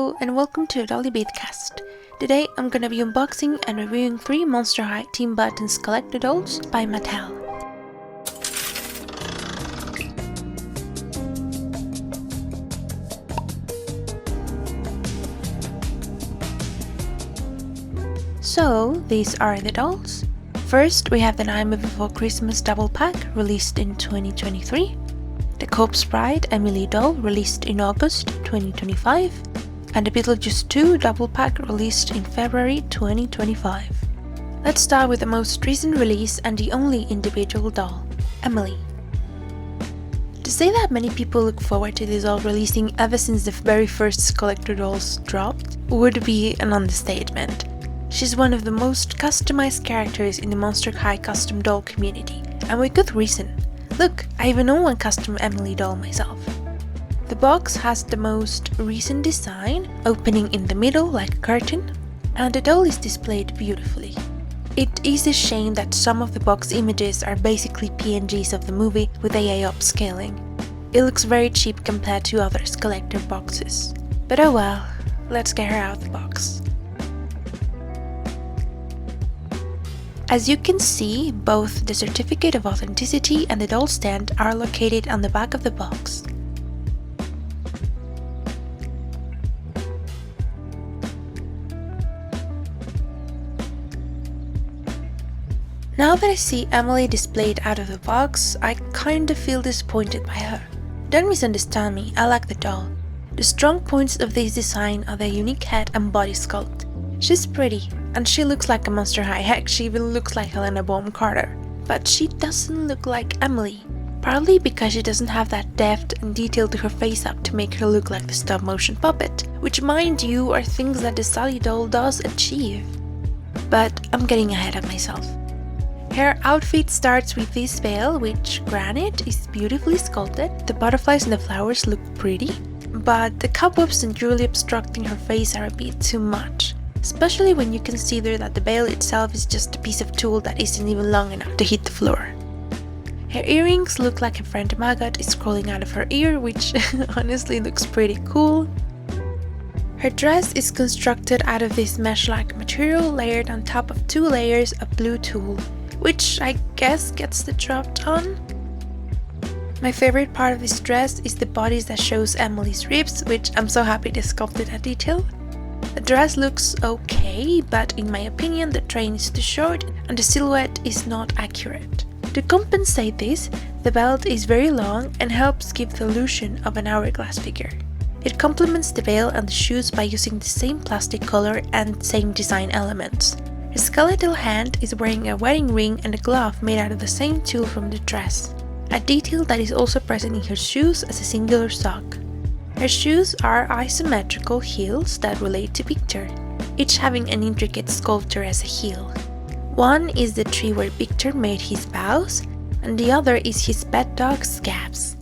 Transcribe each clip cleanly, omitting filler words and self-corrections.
Hello and welcome to Dolly Beatcast. Today I'm gonna be unboxing and reviewing 3 Monster High Tim Burton Skullector dolls by Mattel. So these are the dolls. First we have the Nightmare Before Christmas double pack released in 2023. The Corpse Bride Emily doll released in August 2025, and the Beetlejuice 2 double pack released in February 2025. Let's start with the most recent release and the only individual doll, Emily. To say that many people look forward to this doll releasing ever since the very first Skullector dolls dropped would be an understatement. She's one of the most customized characters in the Monster High custom doll community, and with good reason. Look, I even own one custom Emily doll myself. The box has the most recent design, opening in the middle like a curtain, and the doll is displayed beautifully. It is a shame that some of the box images are basically PNGs of the movie with AI upscaling. It looks very cheap compared to other Skullector boxes. But oh well, let's get her out of the box. As you can see, both the certificate of authenticity and the doll stand are located on the back of the box. Now that I see Emily displayed out of the box, I kinda feel disappointed by her. Don't misunderstand me, I like the doll. The strong points of this design are their unique head and body sculpt. She's pretty, and she looks like a Monster High, heck, she even looks like 𝓗𝓮𝓵. But she doesn't look like Emily, partly because she doesn't have that depth and detail to her face up to make her look like the stop motion puppet, which mind you are things that the Sally doll does achieve. But I'm getting ahead of myself. Her outfit starts with this veil, which, granted, is beautifully sculpted. The butterflies and the flowers look pretty, but the cobwebs and jewelry obstructing her face are a bit too much. Especially when you consider that the veil itself is just a piece of tulle that isn't even long enough to hit the floor. Her earrings look like a 𝓗𝓵𝓵 is crawling out of her ear, which honestly looks pretty cool. Her dress is constructed out of this mesh-like material layered on top of 2 layers of blue tulle, which I guess gets the job done. My favorite part of this dress is the bodice that shows Emily's ribs, which I'm so happy they sculpted that detail. The dress looks okay, but in my opinion the train is too short and the silhouette is not accurate. To compensate this, the belt is very long and helps give the illusion of an hourglass figure. It complements the veil and the shoes by using the same plastic color and same design elements. Her skeletal hand is wearing a wedding ring and a glove made out of the same tulle from the dress, a detail that is also present in her shoes as a singular sock. Her shoes are isometrical heels that relate to Victor, each having an intricate sculpture as a heel. One is the tree where Victor made his vows, and the other is his pet dog Scabs.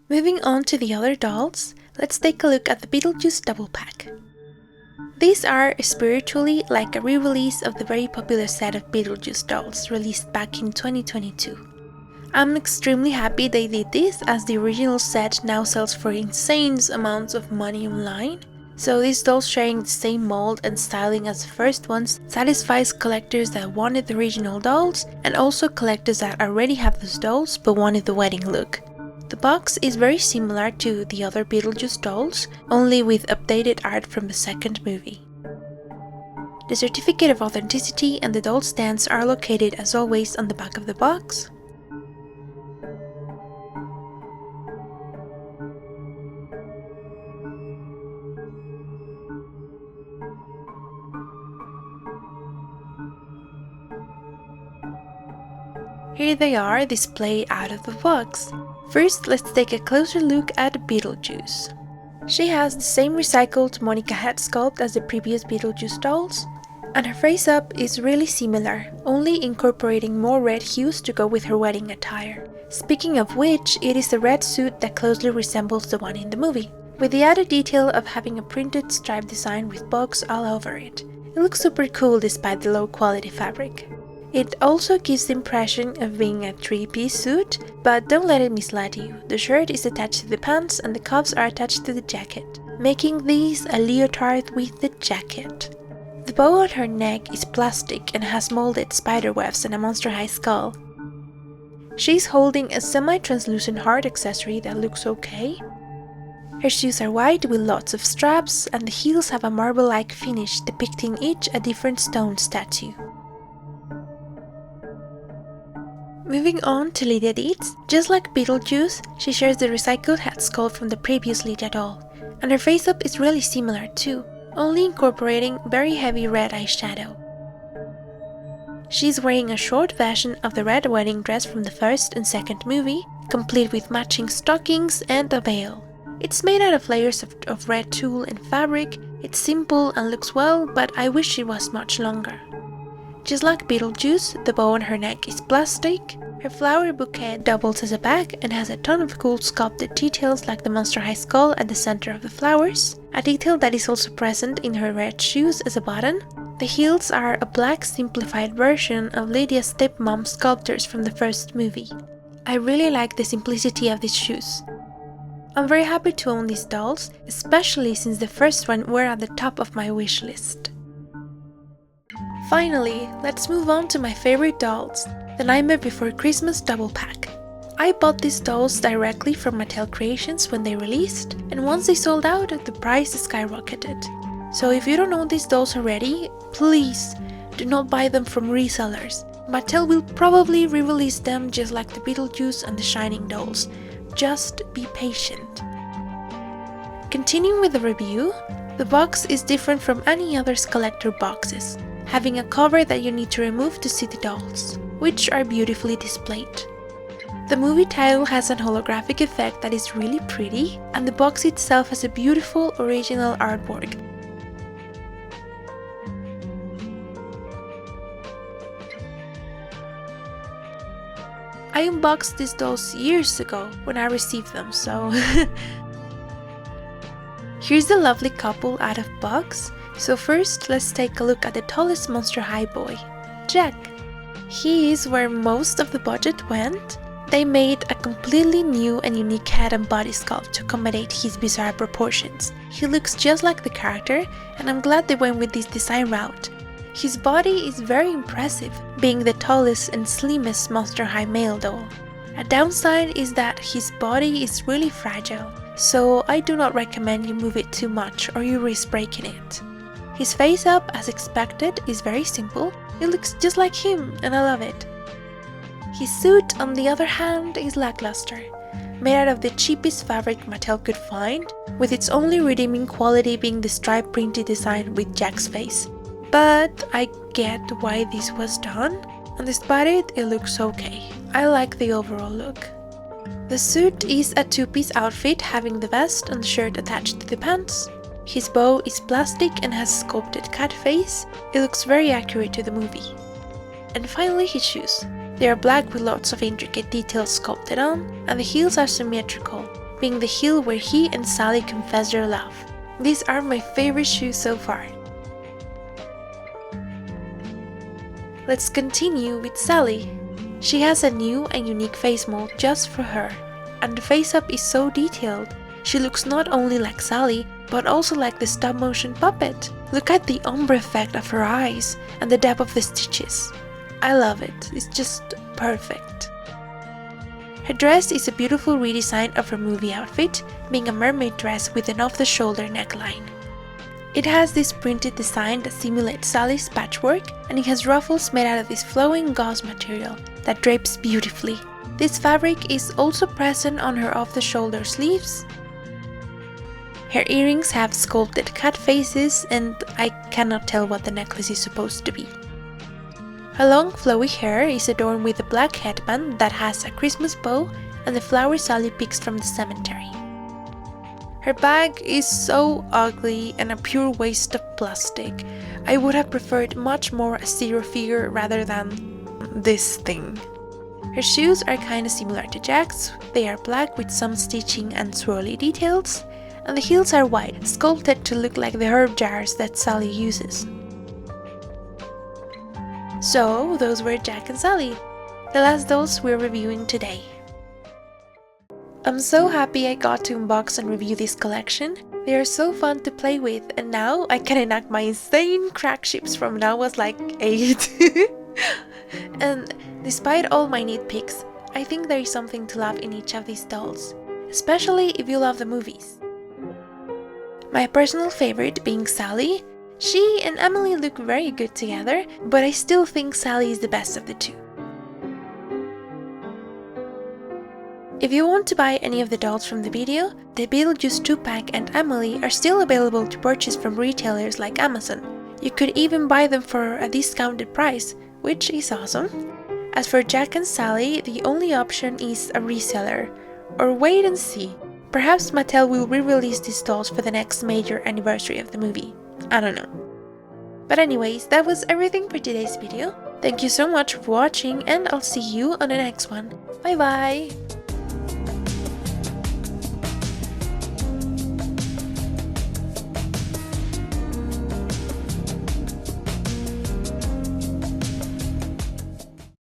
Moving on to the other dolls, let's take a look at the Beetlejuice double pack. These are spiritually like a re-release of the very popular set of Beetlejuice dolls released back in 2022. I'm extremely happy they did this, as the original set now sells for insane amounts of money online. So these dolls sharing the same mold and styling as the first ones satisfies collectors that wanted the original dolls, and also collectors that already have those dolls but wanted the wedding look. The box is very similar to the other Beetlejuice dolls, only with updated art from the second movie. The certificate of authenticity and the doll stands are located as always on the back of the box. Here they are displayed out of the box. First, let's take a closer look at Beetlejuice. She has the same recycled Monica head sculpt as the previous Beetlejuice dolls, and her face up is really similar, only incorporating more red hues to go with her wedding attire. Speaking of which, it is a red suit that closely resembles the one in the movie, with the added detail of having a printed stripe design with bugs all over it. It looks super cool despite the low quality fabric. It also gives the impression of being a 3-piece suit, but don't let it mislead you. The shirt is attached to the pants and the cuffs are attached to the jacket. making these a leotard with the jacket. The bow on her neck is plastic and has molded spider webs and a Monster High skull. She's holding a semi-translucent heart accessory that looks okay. Her shoes are white with lots of straps, and the heels have a marble-like finish depicting each a different stone statue. Moving on to 𝓸𝓸𝓮𝓵, just like Beetlejuice, she shares the recycled head sculpt from the previous 𝓸𝓸𝓮 doll, and her face-up is really similar too, only incorporating very heavy red eyeshadow. She's wearing a short version of the red wedding dress from the first and second movie, complete with matching stockings and a veil. It's made out of layers of red tulle and fabric. It's simple and looks well, but I wish it was much longer. Just like Beetlejuice, the bow on her neck is plastic. Her flower bouquet doubles as a bag and has a ton of cool sculpted details like the Monster High skull at the center of the flowers, a detail that is also present in her red shoes as a button. The heels are a black simplified version of Lydia's stepmom sculptors from the first movie. I really like the simplicity of these shoes. I'm very happy to own these dolls, especially since the first one were at the top of my wish list. Finally, let's move on to my favorite dolls, the Nightmare Before Christmas double pack. I bought these dolls directly from Mattel Creations when they released, and once they sold out, the price skyrocketed. So if you don't own these dolls already, please do not buy them from resellers. Mattel will probably re-release them just like the Beetlejuice and the Shining dolls. Just be patient. Continuing with the review, the box is different from any other Skullector boxes, having a cover that you need to remove to see the dolls, which are beautifully displayed. The movie title has an holographic effect that is really pretty, and the box itself has a beautiful original artwork. I unboxed these dolls years ago when I received them, so here's the lovely couple out of box. So first, let's take a look at the tallest Monster High boy, Jack. He is where most of the budget went. They made a completely new and unique head and body sculpt to accommodate his bizarre proportions. He looks just like the character, and I'm glad they went with this design route. His body is very impressive, being the tallest and slimmest Monster High male doll. A downside is that his body is really fragile, so I do not recommend you move it too much or you risk breaking it. His face up, as expected, is very simple. It looks just like him, and I love it. His suit, on the other hand, is lackluster, made out of the cheapest fabric Mattel could find, with its only redeeming quality being the stripe printed design with Jack's face. But I get why this was done, and despite it, it looks okay. I like the overall look. The suit is a two-piece outfit having the vest and shirt attached to the pants. His bow is plastic and has a sculpted cat face. It looks very accurate to the movie. And finally, his shoes. They are black with lots of intricate details sculpted on, and the heels are symmetrical, being the heel where he and 𝓷𝓸𝓮𝓵 confess their love. These are my favorite shoes so far. Let's continue with 𝓷𝓸𝓮𝓵. She has a new and unique face mold just for her, and the face up is so detailed. She looks not only like 𝓷𝓸𝓮, but also like the stop-motion puppet. Look at the ombre effect of her eyes and the depth of the stitches. I love it, it's just perfect. Her dress is a beautiful redesign of her movie outfit, being a mermaid dress with an off-the-shoulder neckline. It has this printed design that simulates 𝓷𝓸𝓮's patchwork, and it has ruffles made out of this flowing gauze material that drapes beautifully. This fabric is also present on her off-the-shoulder sleeves. Her earrings have sculpted cat faces, and I cannot tell what the necklace is supposed to be. Her long flowy hair is adorned with a black headband that has a Christmas bow and the flowers 𝓷𝓸𝓮 picks from the cemetery. Her bag is so ugly and a pure waste of plastic. I would have preferred much more a zero figure rather than this thing. Her shoes are kinda similar to Jack's. They are black with some stitching and swirly details, and the heels are white, sculpted to look like the herb jars that 𝓷𝓸𝓮 uses. So, those were Jack and 𝓷𝓸𝓮, the last dolls we're reviewing today. I'm so happy I got to unbox and review this collection. They are so fun to play with, and now I can enact my insane crack ships from when I was like 8. And despite all my nitpicks, I think there is something to love in each of these dolls, especially if you love the movies. My personal favorite being Sally. She and Emily look very good together, but I still think Sally is the best of the two. If you want to buy any of the dolls from the video, the Beetlejuice 2-pack and Emily are still available to purchase from retailers like Amazon. You could even buy them for a discounted price, which is awesome. As for Jack and Sally, the only option is a reseller. Or wait and see. Perhaps Mattel will re-release these dolls for the next major anniversary of the movie. I don't know. But anyways, that was everything for today's video. Thank you so much for watching, and I'll see you on the next one. Bye bye!